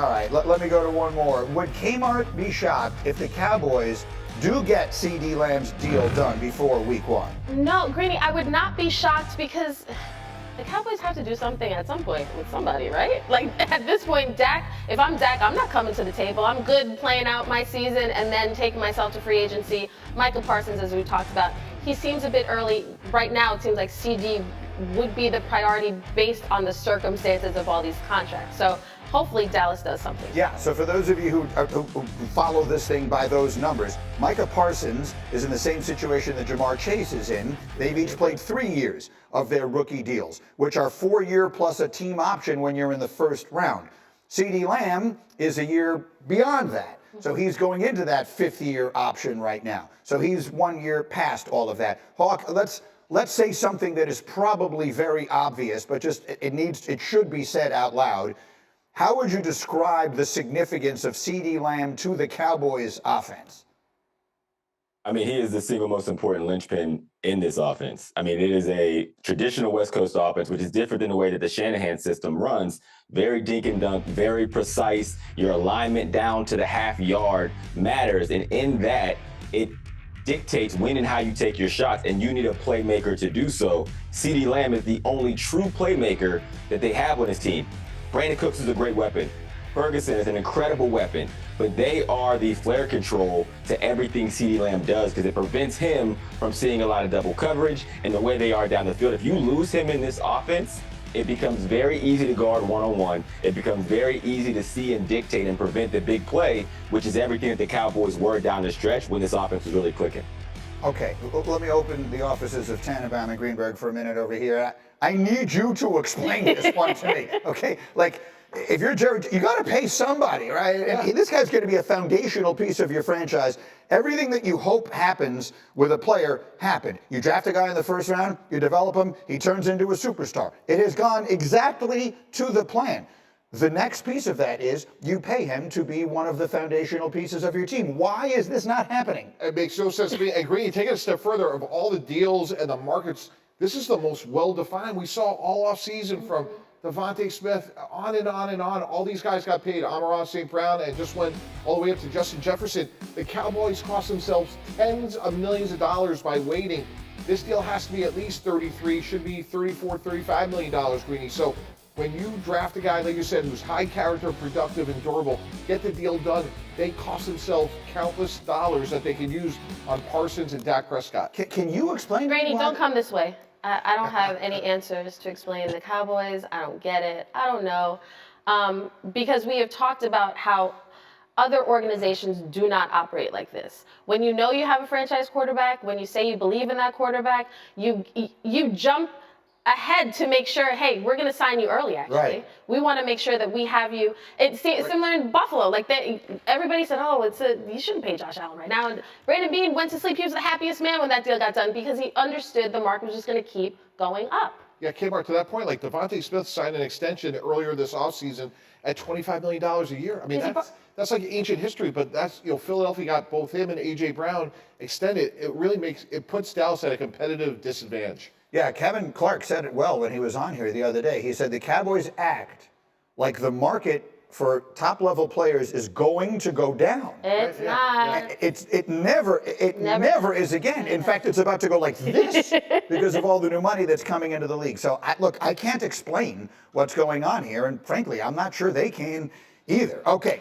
All right, let me go to one more. Would Kmart be shocked if the Cowboys do get CeeDee Lamb's deal done before week 1? No, Greeny, I would not be shocked because the Cowboys have to do something at some point with somebody, right? Like at this point, Dak, if I'm Dak, I'm not coming to the table. I'm good playing out my season and then taking myself to free agency. Michael Parsons, as we talked about, he seems a bit early. Right now, it seems like CD would be the priority based on the circumstances of all these contracts. So hopefully Dallas does something. Yeah, so for those of you who follow this thing by those numbers, Micah Parsons is in the same situation that Jamar Chase is in. They've each played 3 years of their rookie deals, which are 4-year plus a team option when you're in the first round. CeeDee Lamb is a year beyond that. So he's going into that 5th-year option right now. So he's 1 year past all of that. Hawk, let's say something that is probably very obvious, but just it should be said out loud. How would you describe the significance of CeeDee Lamb to the Cowboys offense? I mean, he is the single most important linchpin in this offense. I mean, it is a traditional West Coast offense, which is different than the way that the Shanahan system runs. Very dink and dunk, very precise. Your alignment down to the half yard matters. And in that, it dictates when and how you take your shots, and you need a playmaker to do so. CeeDee Lamb is the only true playmaker that they have on his team. Brandon Cooks is a great weapon. Ferguson is an incredible weapon, but they are the flare control to everything CeeDee Lamb does because it prevents him from seeing a lot of double coverage and the way they are down the field. If you lose him in this offense, it becomes very easy to guard one-on-one. It becomes very easy to see and dictate and prevent the big play, which is everything that the Cowboys were down the stretch when this offense was really clicking. Okay, let me open the offices of Tannenbaum and Greenberg for a minute over here. I need you to explain this one to me, okay? Like, if you're Jerry, you got to pay somebody, right? Yeah. And this guy's going to be a foundational piece of your franchise. Everything that you hope happens with a player happened. You draft a guy in the first round, you develop him, he turns into a superstar. It has gone exactly to the plan. The next piece of that is you pay him to be one of the foundational pieces of your team. Why is this not happening? It makes no sense to me. And Green, take it a step further, of all the deals and the markets, this is the most well-defined. We saw all offseason from Devontae Smith, on and on and on. All these guys got paid. Amon-Ra St. Brown, and just went all the way up to Justin Jefferson. The Cowboys cost themselves tens of millions of dollars by waiting. This deal has to be at least 33, should be 34, $35 million, Greeny. So when you draft a guy, like you said, who's high character, productive, and durable, get the deal done, they cost themselves countless dollars that they can use on Parsons and Dak Prescott. Can you explain? Greeny, don't come this way. I don't have any answers to explain the Cowboys. I don't get it. I don't know. Because we have talked about how other organizations do not operate like this. When you know you have a franchise quarterback, when you say you believe in that quarterback, you jump ahead to make sure, hey, we're going to sign you early, actually. Right. We want to make sure that we have you. It's similar in Buffalo. Like, everybody said, oh, you shouldn't pay Josh Allen right now. And Brandon Beane went to sleep. He was the happiest man when that deal got done because he understood the market was just going to keep going up. Yeah, Kmart, to that point, like Devontae Smith signed an extension earlier this offseason at $25 million a year. I mean, that's like ancient history, but that's, Philadelphia got both him and A.J. Brown extended. It really puts Dallas at a competitive disadvantage. Yeah, Kevin Clark said it well when he was on here the other day. He said the Cowboys act like the market for top-level players is going to go down. It's not. It never is again. In fact, it's about to go like this because of all the new money that's coming into the league. So, look, I can't explain what's going on here, and frankly, I'm not sure they can either. Okay.